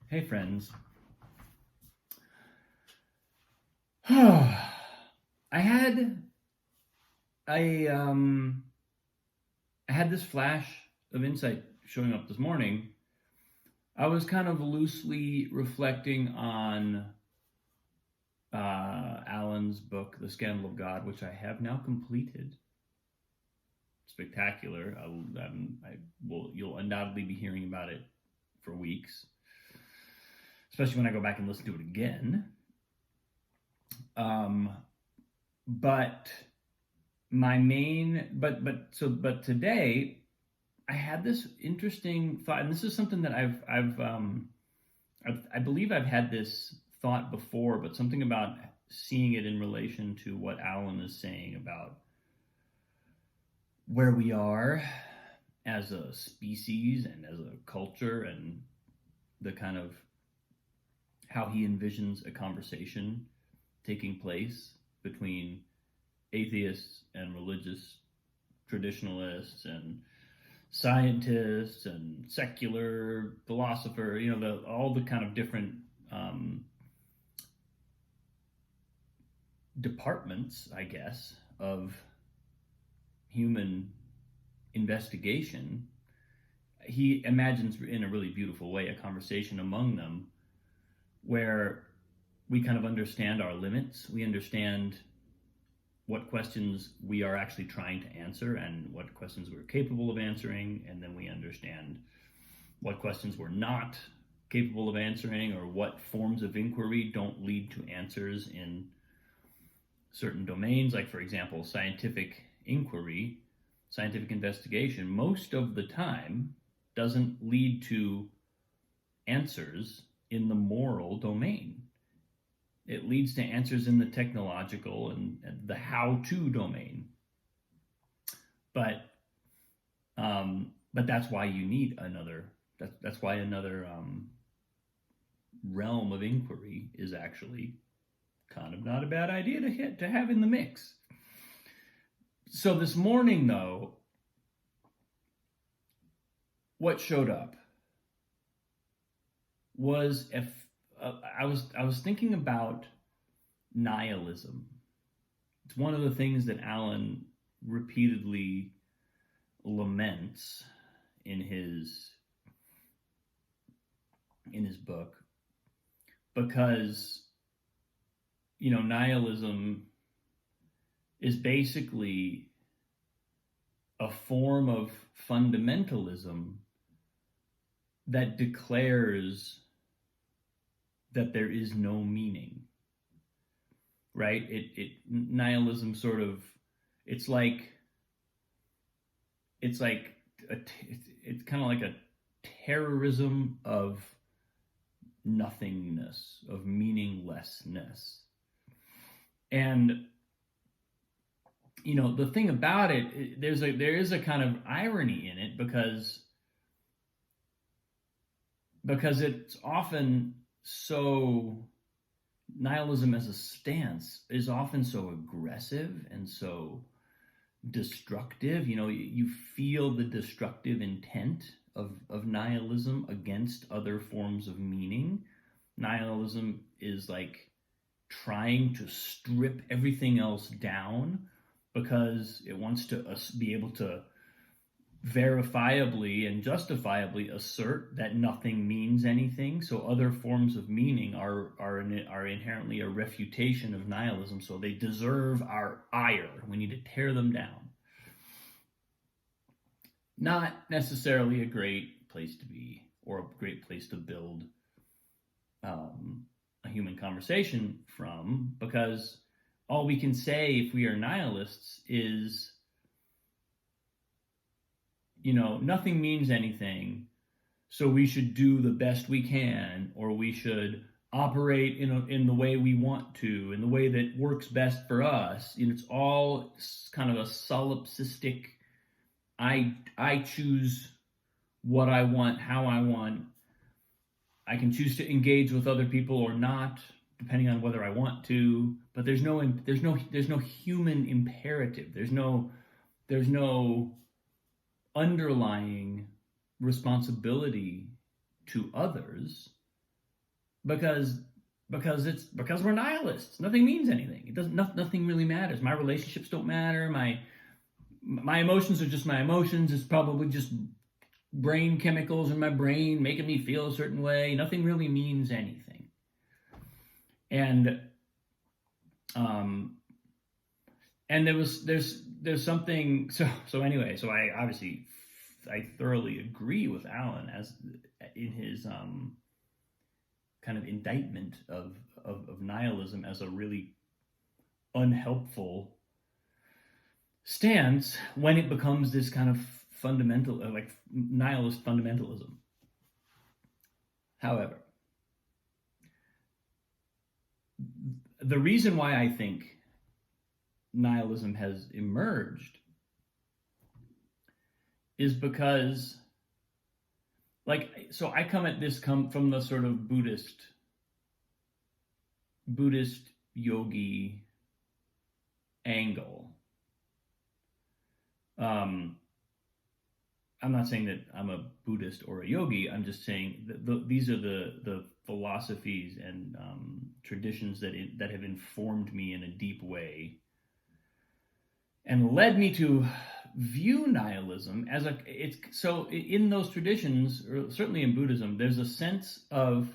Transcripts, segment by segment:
Hey friends. I had I I had this flash of insight showing up this morning. I was kind of loosely reflecting on Alan's book, The Scandal of God, which I have now completed. Spectacular. You'll undoubtedly be hearing about it for weeks, especially when I go back and listen to it again. Um, but my main but today I had this interesting thought, and this is something that I believe I've had this thought before, but something about seeing it in relation to what Alan is saying about where we are as a species and as a culture, and the kind of how he envisions a conversation taking place between atheists and religious traditionalists and scientists and secular philosopher, all the kind of different departments, I guess, of human investigation. He imagines in a really beautiful way a conversation among them where we kind of understand our limits. We understand what questions we are actually trying to answer and what questions we're capable of answering, and then we understand what questions we're not capable of answering, or what forms of inquiry don't lead to answers in certain domains. Like, for example, scientific inquiry, scientific investigation, most of the time doesn't lead to answers in the moral domain. It leads to answers in the technological and the how-to domain. But that's why you need another. That's why another realm of inquiry is actually kind of not a bad idea to have in the mix. So this morning, though, what showed up was I was thinking about nihilism. It's one of the things that Alan repeatedly laments in his book, because nihilism is basically a form of fundamentalism that declares that there is no meaning, right? Nihilism sort of, it's kind of like a terrorism of nothingness, of meaninglessness. And the thing about it, there is a kind of irony in it, because it's often so, nihilism as a stance is often so aggressive and so destructive. You feel the destructive intent of nihilism against other forms of meaning. Nihilism is like trying to strip everything else down because it wants to be able to verifiably and justifiably assert that nothing means anything. So other forms of meaning are inherently a refutation of nihilism, so they deserve our ire. We need to tear them down. Not necessarily a great place to be, or a great place to build a human conversation from, because all we can say if we are nihilists is, nothing means anything, so we should do the best we can, or we should operate in the way we want to, in the way that works best for us. It's all kind of a solipsistic, I choose what I want, how I want. I can choose to engage with other people or not, depending on whether I want to. But there's no human imperative. There's no underlying responsibility to others. because we're nihilists. Nothing means anything. It doesn't. Nothing really matters. My relationships don't matter. My emotions are just my emotions. It's probably just brain chemicals in my brain making me feel a certain way. Nothing really means anything. And there's something. So anyway. So I thoroughly agree with Alan as in his kind of indictment of nihilism as a really unhelpful stance when it becomes this kind of fundamental, like nihilist fundamentalism. However, the reason why I think nihilism has emerged is because, so I come from the sort of Buddhist yogi angle. I'm not saying that I'm a Buddhist or a yogi. I'm just saying that these are the philosophies and traditions that have informed me in a deep way and led me to view nihilism as so in those traditions, or certainly in Buddhism, there's a sense of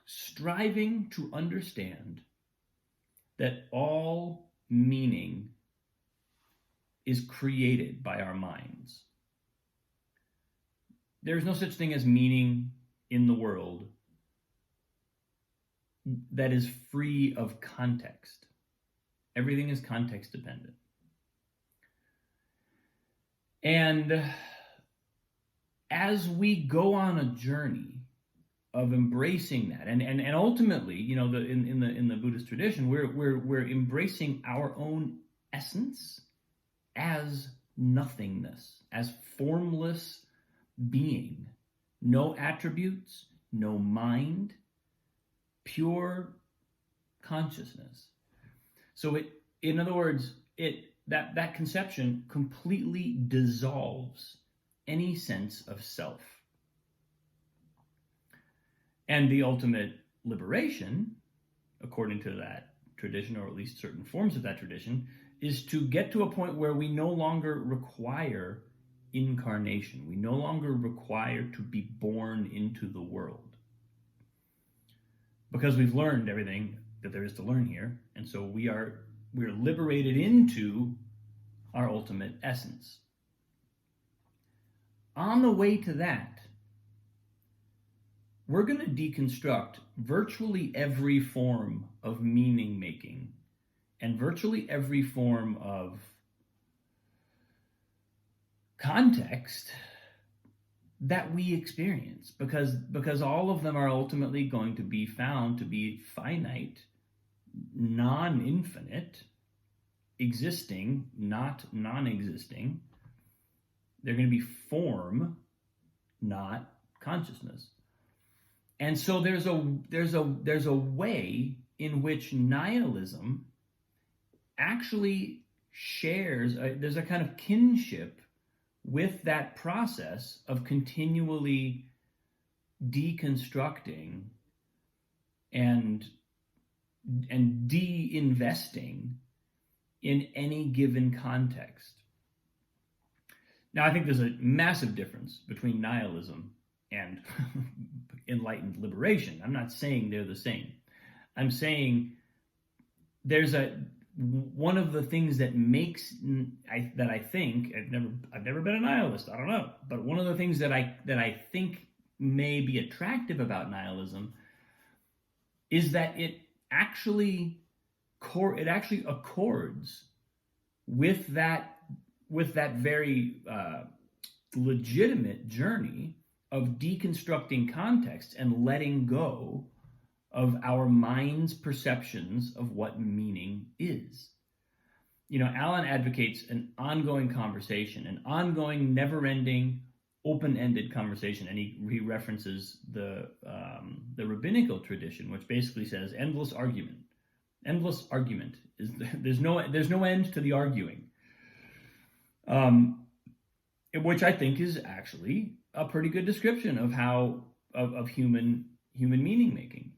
striving to understand that all meaning is created by our minds. There's no such thing as meaning in the world that is free of context. Everything is context dependent. And as we go on a journey of embracing that, and ultimately, in the Buddhist tradition, we're embracing our own essence as nothingness, as formless being, no attributes, no mind, pure consciousness. So in other words, that conception completely dissolves any sense of self. And the ultimate liberation, according to that tradition, or at least certain forms of that tradition, is to get to a point where we no longer require incarnation. We no longer require to be born into the world. Because we've learned everything that there is to learn here, and so we're liberated into our ultimate essence. On the way to that, we're going to deconstruct virtually every form of meaning making and virtually every form of context that we experience, because all of them are ultimately going to be found to be finite, non-infinite, existing, not non-existing. They're going to be form, not consciousness. And so there's a way in which nihilism actually shares, there's a kind of kinship with that process of continually deconstructing and de-investing in any given context. Now, I think there's a massive difference between nihilism and enlightened liberation. I'm not saying they're the same. I'm saying there's one of the things that makes that I think I've never been a nihilist. I don't know, but one of the things that I think may be attractive about nihilism is that it actually accords with that very legitimate journey of deconstructing context and letting go of our mind's perceptions of what meaning is. Alan advocates an ongoing conversation, an ongoing, never-ending, open-ended conversation, and he references the rabbinical tradition, which basically says endless argument. Endless argument is there's no end to the arguing. which I think is actually a pretty good description of how of human meaning making.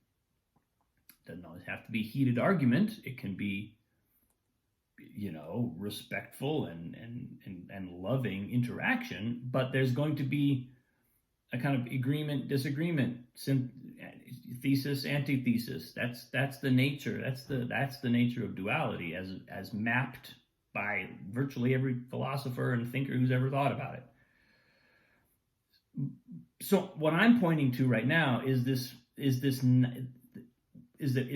It doesn't always have to be heated argument. It can be, respectful and loving interaction, but there's going to be a kind of agreement, disagreement, thesis, antithesis. That's the nature. That's the nature of duality as mapped by virtually every philosopher and thinker who's ever thought about it. So what I'm pointing to right now is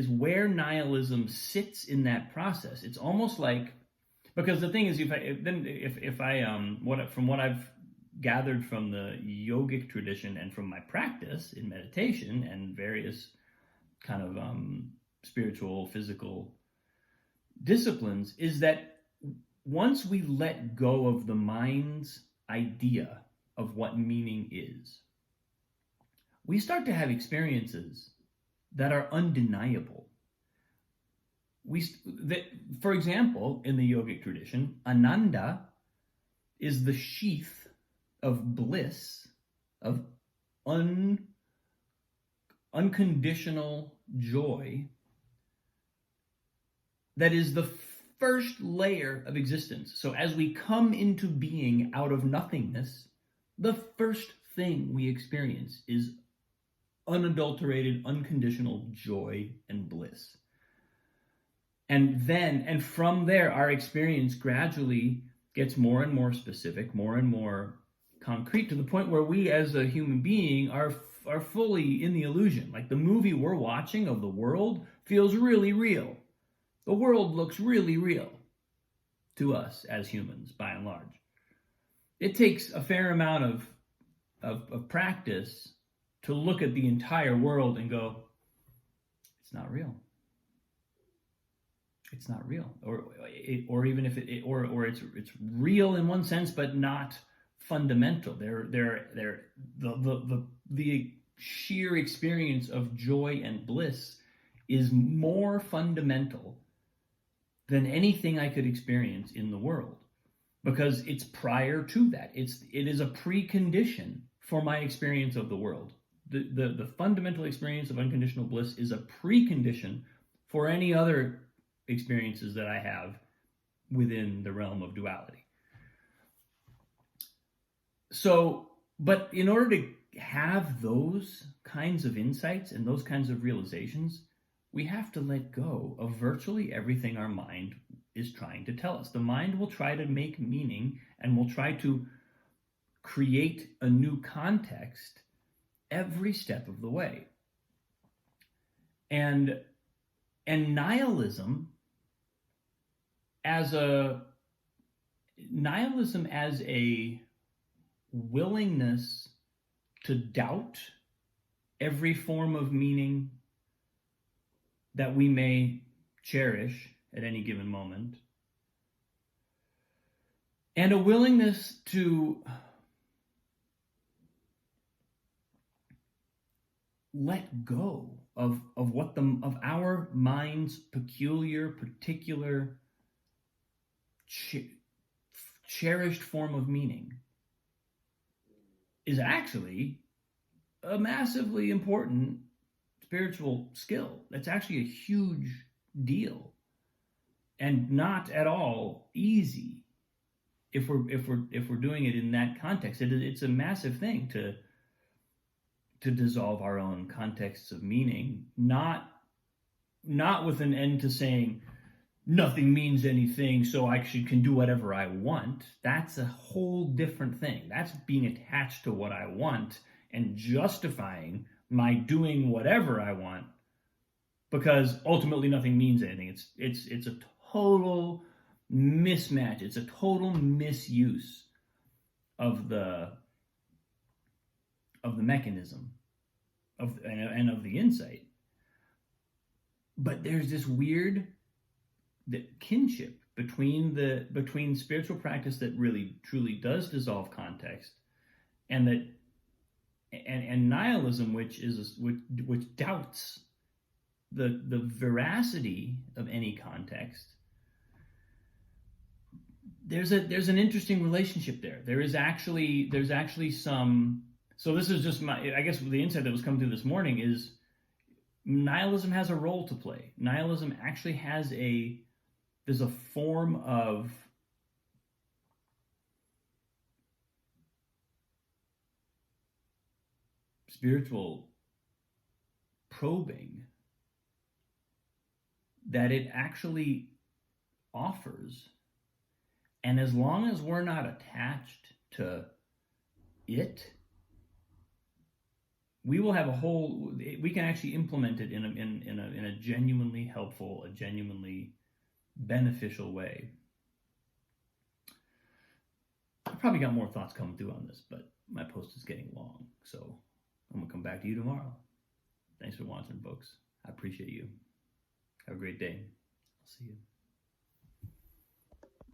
where nihilism sits in that process. It's almost like, because the thing is, from what I've gathered from the yogic tradition and from my practice in meditation and various kind of spiritual, physical disciplines, is that once we let go of the mind's idea of what meaning is, we start to have experiences that are undeniable. For example, in the yogic tradition, Ananda is the sheath of bliss, of unconditional joy, that is the first layer of existence. So as we come into being out of nothingness, the first thing we experience is unadulterated, unconditional joy and bliss. And from there, our experience gradually gets more and more specific, more and more concrete, to the point where we as a human being are fully in the illusion. Like the movie we're watching of the world feels really real. The world looks really real to us as humans, by and large. It takes a fair amount of practice to look at the entire world and go, it's not real. It's not real, or even if it's real in one sense, but not fundamental. The sheer experience of joy and bliss is more fundamental than anything I could experience in the world, because it's prior to that. It is a precondition for my experience of the world. The fundamental experience of unconditional bliss is a precondition for any other experiences that I have within the realm of duality. So, but in order to have those kinds of insights and those kinds of realizations, we have to let go of virtually everything our mind is trying to tell us. The mind will try to make meaning and will try to create a new context every step of the way. And nihilism as a willingness to doubt every form of meaning that we may cherish at any given moment, and a willingness to let go of our mind's peculiar, particular, cherished form of meaning is actually a massively important spiritual skill. That's actually a huge deal, and not at all easy if we're doing it in that context. It's a massive thing to dissolve our own contexts of meaning, not with an end to saying nothing means anything, so I can do whatever I want. That's a whole different thing. That's being attached to what I want and justifying my doing whatever I want, because ultimately nothing means anything. It's a total mismatch. It's a total misuse of the mechanism and of the insight. But there's this weird kinship between spiritual practice that really truly does dissolve context, and nihilism, which doubts the veracity of any context, there's an interesting relationship there. There's actually some. So this is just I guess the insight that was coming through this morning is nihilism has a role to play. Nihilism actually there's a form of spiritual probing that it actually offers. And as long as we're not attached to it, we will have we can actually implement it in a genuinely helpful, a genuinely beneficial way. I've probably got more thoughts coming through on this, but my post is getting long, so I'm going to come back to you tomorrow. Thanks for watching, folks. I appreciate you. Have a great day. I'll see you.